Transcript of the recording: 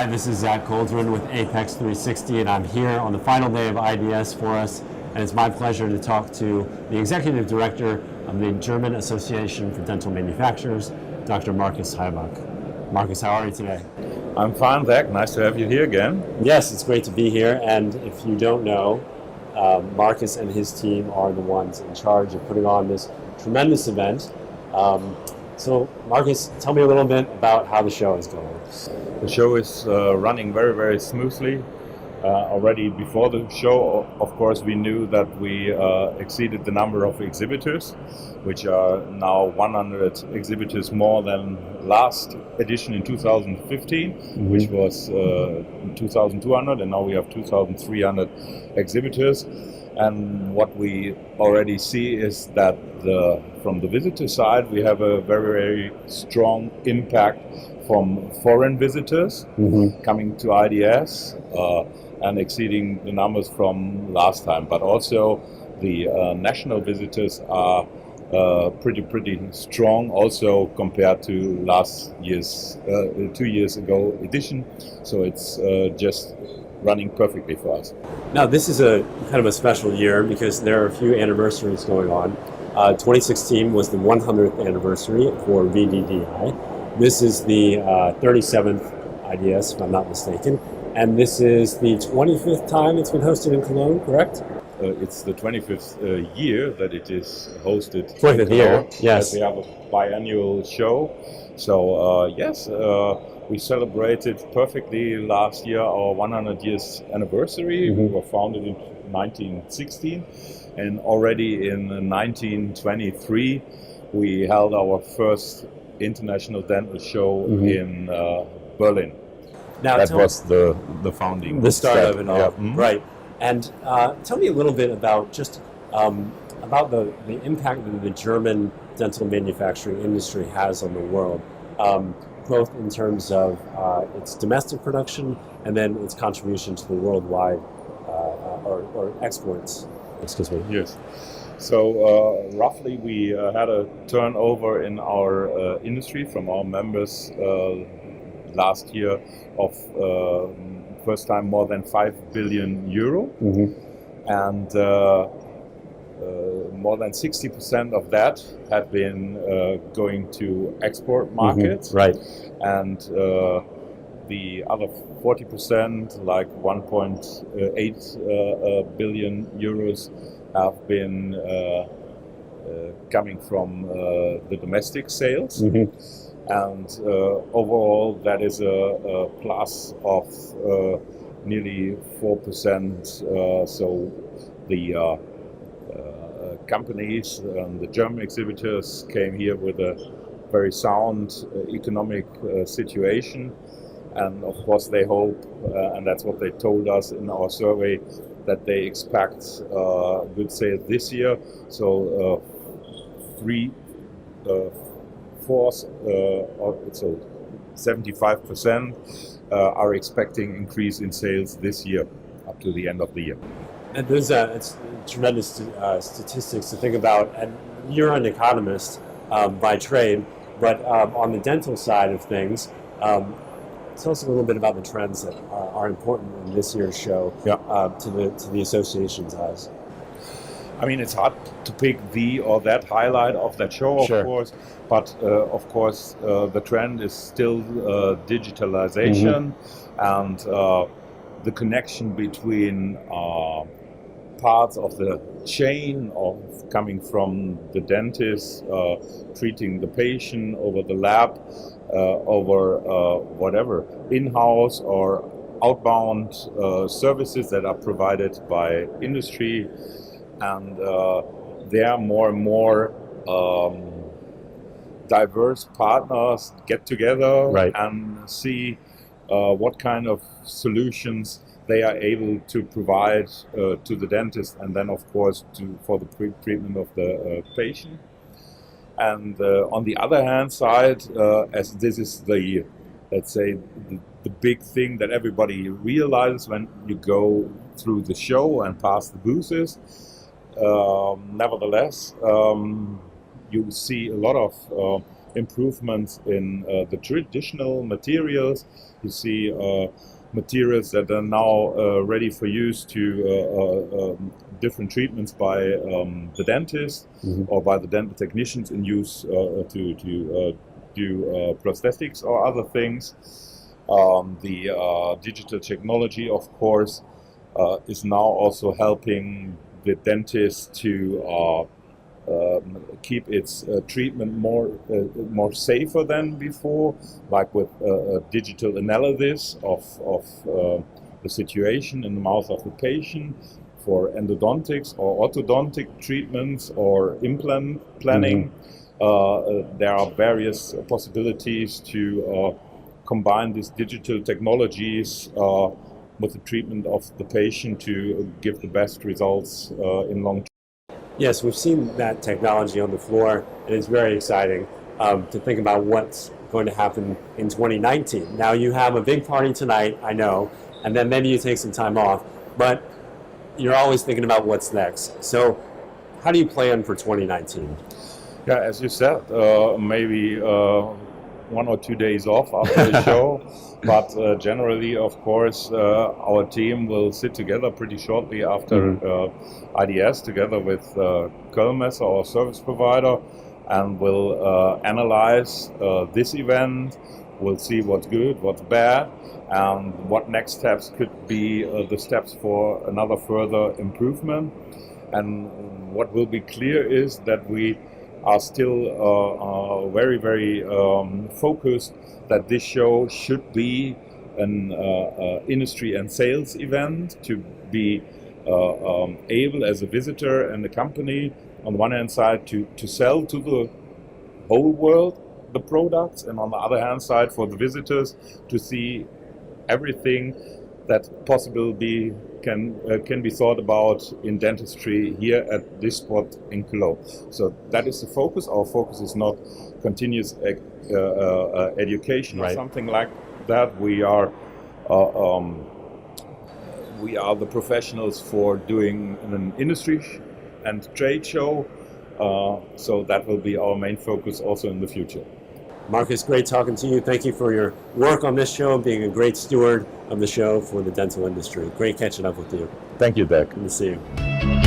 Hi, this is Zach Coldren with Apex 360, and I'm here on the final day of IDS for us, and it's my pleasure to talk to the Executive Director of the German Association for Dental Manufacturers, Dr. Markus Heibach. Markus, how are you today? I'm fine, Zach. Nice to have you here again. Yes, it's great to be here, and if you don't know, Markus and his team are the ones in charge of putting on this tremendous event. So, Markus, tell me a little bit about how the show is going. The show is running very, very smoothly. Already before the show, of course, we knew that we exceeded the number of exhibitors, which are now 100 exhibitors more than last edition in 2015, which was 2,200, and now we have 2,300 exhibitors. And what we already see is that from the visitor side, we have a very, very strong impact from foreign visitors coming to IDS and exceeding the numbers from last time. But also the national visitors are pretty strong also compared to last year's 2 years ago edition. So it's just running perfectly for us. Now, this is a kind of a special year because there are a few anniversaries going on. 2016 was the 100th anniversary for VDDI. This is the 37th IDS, if I'm not mistaken. And this is the 25th time it's been hosted in Cologne, correct? It's the 25th year that it is hosted. 25th year, yes. We have a biannual show. So, yes, we celebrated perfectly last year our 100 years anniversary. We were founded in 1916, and already in 1923 we held our first international dental show in Berlin. Now, that was the founding, the start of it all, yeah. Right? And tell me a little bit about just about the impact that the German dental manufacturing industry has on the world. Both in terms of its domestic production and then its contribution to the worldwide or exports. Excuse me. Yes. So roughly we had a turnover in our industry from our members last year of first time more than 5 billion euro. And more than 60% of that had been going to export markets, right? And the other 40%, like 1.8 billion euros, have been coming from the domestic sales. And overall, that is a plus of nearly 4%. So the companies and the German exhibitors came here with a very sound economic situation, and of course they hope, and that's what they told us in our survey, that they expect good sales this year. So 75% are expecting increase in sales this year up to the end of the year. And there's it's tremendous statistics to think about. And you're an economist by trade, but on the dental side of things, tell us a little bit about the trends that are important in this year's show to the association's eyes. I mean, it's hard to pick the or that highlight of that show, of course, but of course the trend is still digitalization and the connection between parts of the chain of coming from the dentist, treating the patient over the lab, over whatever in-house or outbound services that are provided by industry. And there are more and more diverse partners get together and see what kind of solutions they are able to provide to the dentist, and then of course for the treatment of the patient. And on the other hand side, as this is the, let's say, the big thing that everybody realizes when you go through the show and past the booths, nevertheless, you see a lot of improvements in the traditional materials. You see materials that are now ready for use to different treatments by the dentist or by the dental technicians in use to do prosthetics or other things. The digital technology, of course, is now also helping the dentist to keep its treatment more safer than before, like with digital analysis of the situation in the mouth of the patient for endodontics or orthodontic treatments or implant planning. There are various possibilities to combine these digital technologies with the treatment of the patient to give the best results in long term. Yes, we've seen that technology on the floor, and it's very exciting to think about what's going to happen in 2019. Now, you have a big party tonight, I know, and then maybe you take some time off, but you're always thinking about what's next. So how do you plan for 2019? Yeah, as you said, maybe 1 or 2 days off after the show, but generally, of course, our team will sit together pretty shortly after IDS, together with Kölmesse, our service provider, and we'll analyze this event. We'll see what's good, what's bad, and what next steps could be the steps for another further improvement. And what will be clear is that we are still very, very focused that this show should be an industry and sales event, to be able as a visitor and the company on the one hand side to sell to the whole world the products, and on the other hand side for the visitors to see everything that possibly can be thought about in dentistry here at this spot in Cologne. So that is the focus. Our focus is not continuous education or something like that. We are the professionals for doing an industry and trade show. So that will be our main focus also in the future. Markus, great talking to you. Thank you for your work on this show and being a great steward of the show for the dental industry. Great catching up with you. Thank you, Beck. Good to see you.